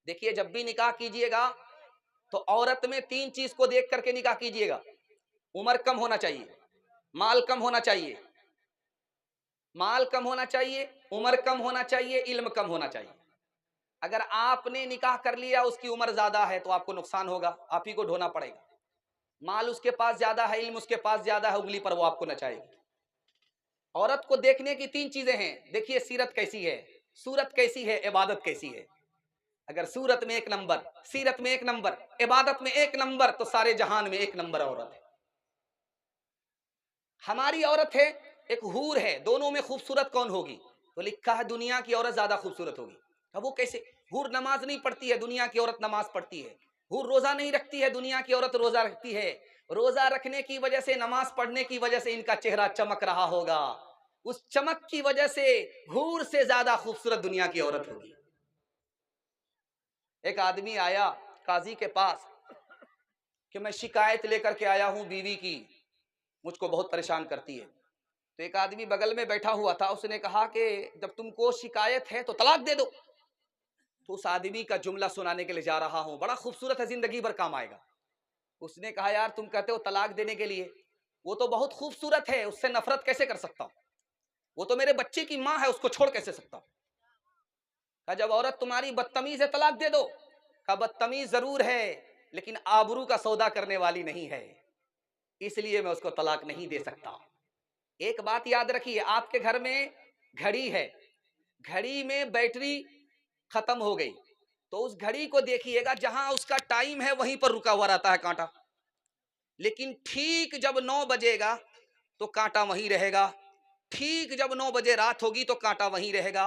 देखिए जब भी निकाह कीजिएगा तो औरत में 3 चीज को देख करके निकाह कीजिएगा। उम्र कम होना चाहिए, माल कम होना चाहिए, माल कम होना चाहिए, उम्र कम होना चाहिए, इल्म कम होना चाहिए। अगर आपने निकाह कर लिया उसकी उम्र ज्यादा है तो आपको नुकसान होगा, आप ही को ढोना पड़ेगा। माल उसके पास ज्यादा है, इल्म उसके पास ज्यादा है, उंगली पर वो आपको नचाएगी। औरत को देखने की 3 चीजें हैं। देखिए सीरत कैसी है, सूरत कैसी है, इबादत कैसी है। अगर सूरत में 1 नंबर, सीरत में 1 नंबर, इबादत में 1 नंबर, तो सारे जहान में 1 नंबर औरत है। हमारी औरत है, एक हूर है, दोनों में खूबसूरत कौन होगी? तो लिखा है दुनिया की औरत ज्यादा खूबसूरत होगी। अब वो कैसे? हूर नमाज नहीं पढ़ती है, दुनिया की औरत नमाज पढ़ती है। हूर रोजा नहीं रखती है, दुनिया की औरत रोजा रखती है। रोजा रखने की वजह से, नमाज पढ़ने की वजह से इनका चेहरा चमक रहा होगा, उस चमक की वजह से हूर से ज्यादा खूबसूरत दुनिया की औरत होगी। एक आदमी आया काजी के पास कि मैं शिकायत लेकर के आया हूं बीवी की, मुझको बहुत परेशान करती है। तो एक आदमी बगल में बैठा हुआ था, उसने कहा कि जब तुमको शिकायत है तो तलाक दे दो। तो उस आदमी का जुमला सुनाने के लिए जा रहा हूं, बड़ा खूबसूरत है, जिंदगी भर काम आएगा। उसने कहा यार तुम कहते हो तलाक देने के लिए, वो तो बहुत खूबसूरत है, उससे नफरत कैसे कर सकता हूं? वो तो मेरे बच्चे की माँ है, उसको छोड़ कैसे सकता हूं? कहा जब औरत तुम्हारी बदतमीज है तलाक दे दो। कहा बदतमीज जरूर है लेकिन आबरू का सौदा करने वाली नहीं है, इसलिए मैं उसको तलाक नहीं दे सकता। एक बात याद रखिए, आपके घर में घड़ी है, घड़ी में बैटरी खत्म हो गई तो उस घड़ी को देखिएगा, जहां उसका टाइम है वहीं पर रुका हुआ रहता है कांटा, लेकिन ठीक जब 9 बजेगा तो कांटा वहीं रहेगा, ठीक जब 9 बजे रात होगी तो कांटा वहीं रहेगा।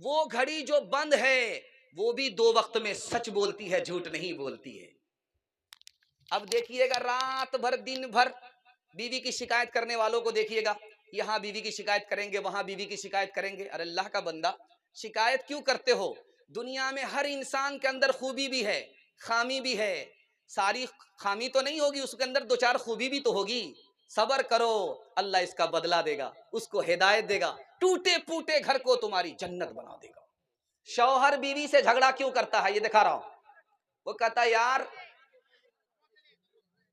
वो घड़ी जो बंद है वो भी 2 वक्त में सच बोलती है, झूठ नहीं बोलती है। अब देखिएगा रात भर दिन भर बीवी की शिकायत करने वालों को देखिएगा, यहां बीवी की शिकायत करेंगे, वहां बीवी की शिकायत करेंगे। अरे अल्लाह का बंदा, शिकायत क्यों करते हो? दुनिया में हर इंसान के अंदर खूबी भी है, खामी भी है। सारी खामी तो नहीं होगी, उसके अंदर 2-4 खूबी भी तो होगी। सबर करो, अल्लाह इसका बदला देगा, उसको हिदायत देगा, टूटे फूटे घर को तुम्हारी जन्नत बना देगा। शौहर बीवी से झगड़ा क्यों करता है? ये दिखा रहा हूं। वो कहता यार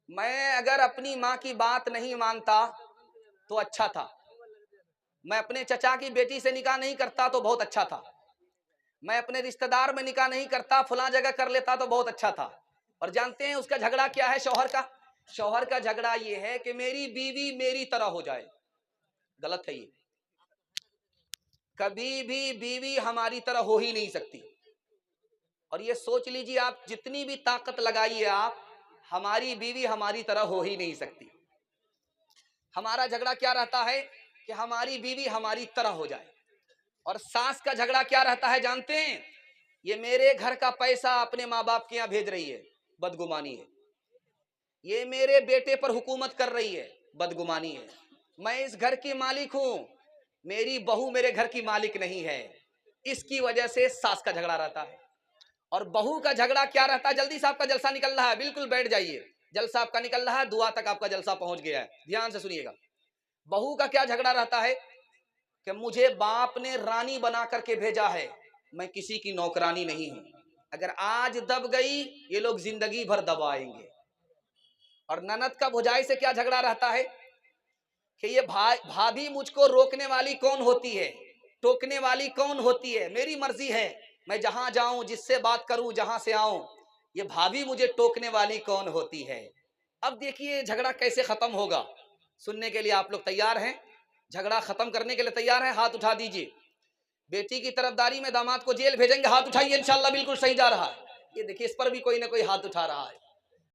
मैं अगर अपनी माँ की बात नहीं मानता तो अच्छा था, मैं अपने चचा की बेटी से निकाह नहीं करता तो बहुत अच्छा था, मैं अपने रिश्तेदार में निकाह नहीं करता, फलां जगह कर लेता तो बहुत अच्छा था। और जानते हैं उसका झगड़ा क्या है शौहर का? शौहर का झगड़ा ये है कि मेरी बीवी मेरी तरह हो जाए। गलत है ये, कभी भी बीवी हमारी तरह हो ही नहीं सकती। और ये सोच लीजिए आप, जितनी भी ताकत लगाइए आप, हमारी बीवी हमारी तरह हो ही नहीं सकती। हमारा झगड़ा क्या रहता है कि हमारी बीवी हमारी तरह हो जाए। और सास का झगड़ा क्या रहता है जानते हैं? ये मेरे घर का पैसा अपने माँ बाप के यहाँ भेज रही है, बदगुमानी है। ये मेरे बेटे पर हुकूमत कर रही है, बदगुमानी है। मैं इस घर की मालिक हूं, मेरी बहू मेरे घर की मालिक नहीं है। इसकी वजह से सास का झगड़ा रहता है। और बहू का झगड़ा क्या रहता है? जल्दी से आपका जलसा निकल रहा है, बिल्कुल बैठ जाइए, जलसा आपका निकल रहा है, दुआ तक आपका जलसा पहुंच गया है, ध्यान से सुनिएगा। बहू का क्या झगड़ा रहता है कि मुझे बाप ने रानी बना करके भेजा है, मैं किसी की नौकरानी नहीं हूं, अगर आज दब गई ये लोग जिंदगी भर दबाएंगे। और ननद का भुजाई से क्या झगड़ा रहता है कि ये भाभी मुझको रोकने वाली कौन होती है, टोकने वाली कौन होती है, मेरी मर्जी है, मैं जहां जाऊं, जिससे बात करूं, जहां से आऊं, ये भाभी मुझे टोकने वाली कौन होती है। अब देखिए झगड़ा कैसे खत्म होगा, सुनने के लिए आप लोग तैयार हैं? झगड़ा खत्म करने के लिए तैयार हैं? हाथ उठा दीजिए। बेटी की तरफदारी में दामाद को जेल भेजेंगे, हाथ उठाइए, इंशाल्लाह बिल्कुल सही जा रहा है। ये देखिए इस पर भी कोई ना कोई हाथ उठा रहा है।